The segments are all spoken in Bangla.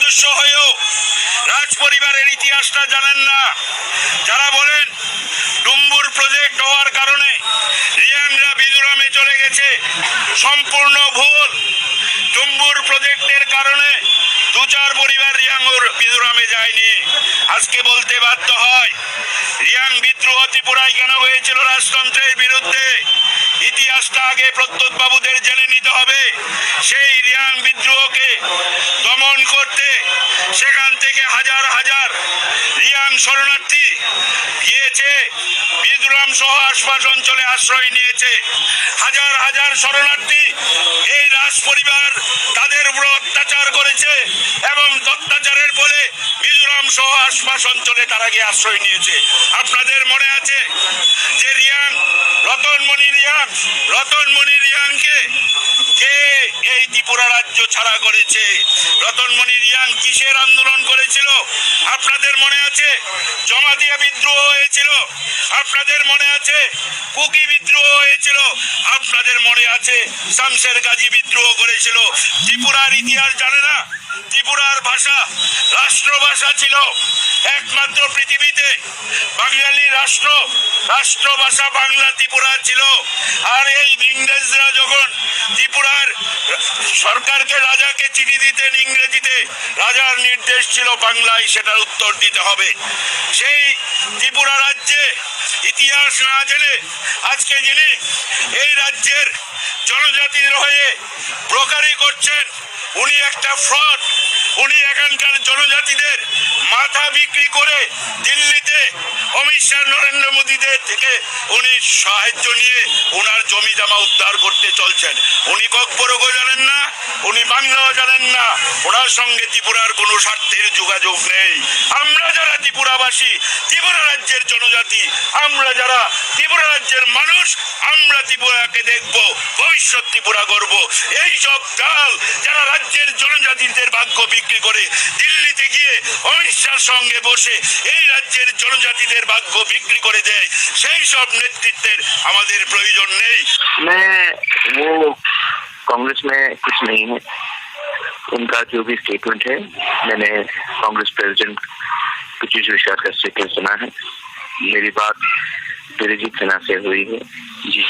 সদস্য হয়েও রাজ পরিবারের ইতিহাসটা জানেন না। যারা বলেন ডুম্বুর প্রজেক্ট হওয়ার কারণে রিয়াংরা মিজোরামে চলে গেছে, সম্পূর্ণ ভুল। ডুম্বুর প্রজেক্টের কারণে 2-4 পরিবার রিয়াংর মিজোরামে যায়নি। আজকে বলতে বাধ্য হয় রিয়াং বিদ্রোহ ত্রিপুরায় কেন হয়েছিল রাজতন্ত্রের বিরুদ্ধে। ইতিহাসটা আগে প্রত্যুত বাবুদের জেনে নিতে হবে। সেই রিয়াং বিদ্রোহকে দমন করতে সেখান থেকে হাজার হাজার রিয়াং শরণার্থী গিয়েছে, মিজোরাম সহ আশপাশ অঞ্চলে আশ্রয় নিয়েছে। হাজার হাজার শরণার্থী এই রাজ পরিবার তাদের উপর অত্যাচার করেছে এবং অত্যাচারের ফলে মিজোরাম সহ আশপাশ অঞ্চলে তারা গিয়ে আশ্রয় নিয়েছে। আপনাদের মনে আছে যে রিয়াং রতনমণি রিয়াংকে কে এই ত্রিপুরা রাজ্য ছাড়া করেছে? রতনমণি রিয়াং কিসের আন্দোলন করেছিল? আপনাদের মনে আছে? জমাতিয়া বিদ্রোহ হয়েছিল। আপনাদের মনে আছে? কুকি বিদ্রোহ হয়েছিল। আপনাদের মনে আছে শামশের গাজী বিদ্রোহ করেছিল। ত্রিপুরার ইতিহাস জানে না? ত্রিপুরার ভাষা রাষ্ট্রভাষা ছিল একমাত্র পৃথিবীতে। বাঙালি রাষ্ট্রভাষা বাংলা ত্রিপুরা ছিল। আর এই ইংরেজরা যখন ত্রিপুরার সরকারকে রাজাকে চিঠি দিতেন ইংরেজিতে, রাজার নির্দেশ ছিল বাংলায় সেটার উত্তর দিতে হবে। সেই ত্রিপুরা রাজ্যে ইতিহাস না জেনে আজকে যিনি এই রাজ্যের জনজাতির হয়ে ব্রোকারি করছেন, উনি একটা ফ্রড। উনি এখানকার জনজাতিদের মাথা বিক্রি করে দিল্লিতে অমিত শাহ নরেন্দ্র মোদীদের থেকে উনি সাহায্য নিয়ে ওনার জমি জমা উদ্ধার করতে চলছেন। উনি ককবরকও জানেন না, উনি বাংলাও জানেন না। ওনার সঙ্গে ত্রিপুরার কোনো স্বার্থের যোগাযোগ নেই। আমরা যারা ত্রিপুরাবাসী, ত্রিপুরা রাজ্যের জনজাতি, আমরা যারা ত্রিপুরা রাজ্যের মানুষ, আমরা ত্রিপুরাকে দেখব, ভবিষ্যৎ ত্রিপুরা গর্ব। এই সব দল যারা রাজ্যের জনজাতিদের ভাগ্য বিক্রি করে দিল্লিতে গিয়ে অমিত শাহর সঙ্গে বসে এই রাজ্যের জনজাতিদের ভাগ্য বিক্রি করে দেয়, সেই সব নেতৃত্বের আমাদের প্রয়োজন নেই। वो कांग्रेस में कुछ नहीं है। उनका जो भी स्टेटमेंट है, मैंने कांग्रेस प्रेसिडेंट पीयूष विशाल का स्टेटमेंट सुना है। मेरी बात दिलजीत सिन्हा से हुई है जी।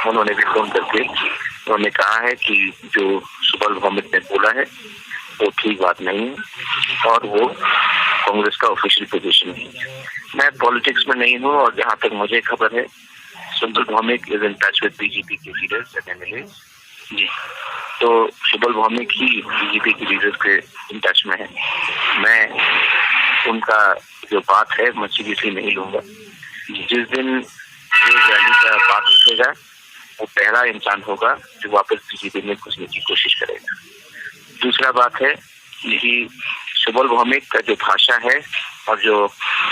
उन्होंने भी फोन करके उन्होंने कहा है कि जो सुबल भौमिक ने बोला है वो ठीक बात नहीं है और वो कांग्रेस का ऑफिशियल पोजीशन नहीं है। मैं पॉलिटिक्स में नहीं हूँ और जहाँ तक मुझे खबर है Subal Bhowmik is in touch with BJP के लीडर्स एंड एमएलए जी। तो सुबल भौमिक ही बीजेपी के लीडर्स के इन टच में है। मैं उनका जो बात है मैं सीरियसली नहीं लूंगा। जिस दिन ये रैली का बात उठेगा वो पहला इंसान होगा जो वापस बीजेपी में घुसने की कोशिश करेगा। दूसरा बात है कि सुबल भौमिक का जो भाषा है और जो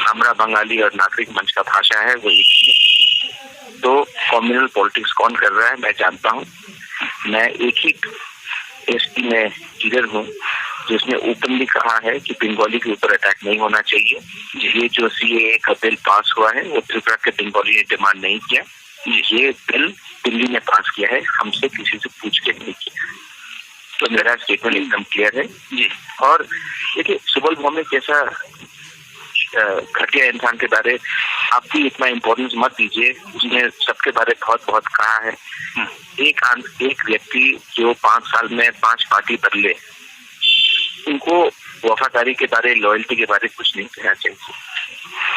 हमरा बंगाली और नागरिक मंच का भाषा है वो एक ही है। तो कम्युनल पॉलिटिक्स कौन कर रहा है मैं जानता हूँ। मैं एक ही एसपी में लीडर हूँ जिसने ओपनली कहा है कि बंगाली के ऊपर अटैक नहीं होना चाहिए। ये जो सीएए का बिल पास हुआ है वो त्रिपुरा के बंगाली ने डिमांड नहीं किया। ये बिल दिल्ली ने पास किया है, हमसे किसी से पूछ के नहीं किया। तो मेरा स्टेटमेंट एकदम क्लियर है जी। और देखिए सुबल भौमिक जैसा घटिया इंसान के बारे आप भी इतना इम्पोर्टेंस मत दीजिए। उसने सबके बारे बहुत कहा है। एक व्यक्ति जो 5 साल में 5 पार्टी बदले, उनको वफादारी के बारे, लॉयल्टी के बारे कुछ नहीं कहना चाहिए।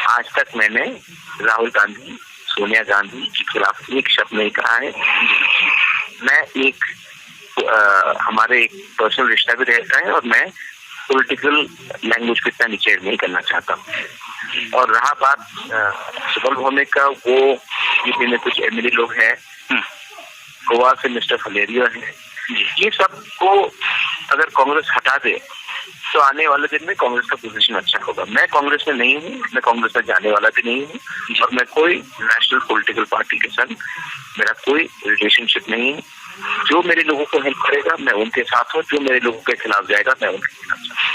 आज तक मैंने राहुल गांधी, सोनिया गांधी के खिलाफ एक शब्द नहीं कहा है। मैं हमारे एक पर्सनल रिश्ता भी रहता है और मैं पॉलिटिकल लैंग्वेज को इतना नीचे नहीं करना चाहता हूँ। और रहा बात सुबल भौमिक का, वो यूपी में कुछ एमएलए लोग हैं, गोवा से मिस्टर फलेरिया है, ये सब को अगर कांग्रेस हटा दे तो आने वाले दिन में कांग्रेस का पोजीशन अच्छा होगा। मैं कांग्रेस में नहीं हूँ, मैं कांग्रेस में जाने वाला भी नहीं हूँ और मैं कोई नेशनल पॉलिटिकल पार्टी के साथ मेरा कोई रिलेशनशिप नहीं है। जो मेरे लोगों को हेल्प करेगा मैं उनके साथ हूँ, जो मेरे लोगों के खिलाफ जाएगा मैं उनके खिलाफ।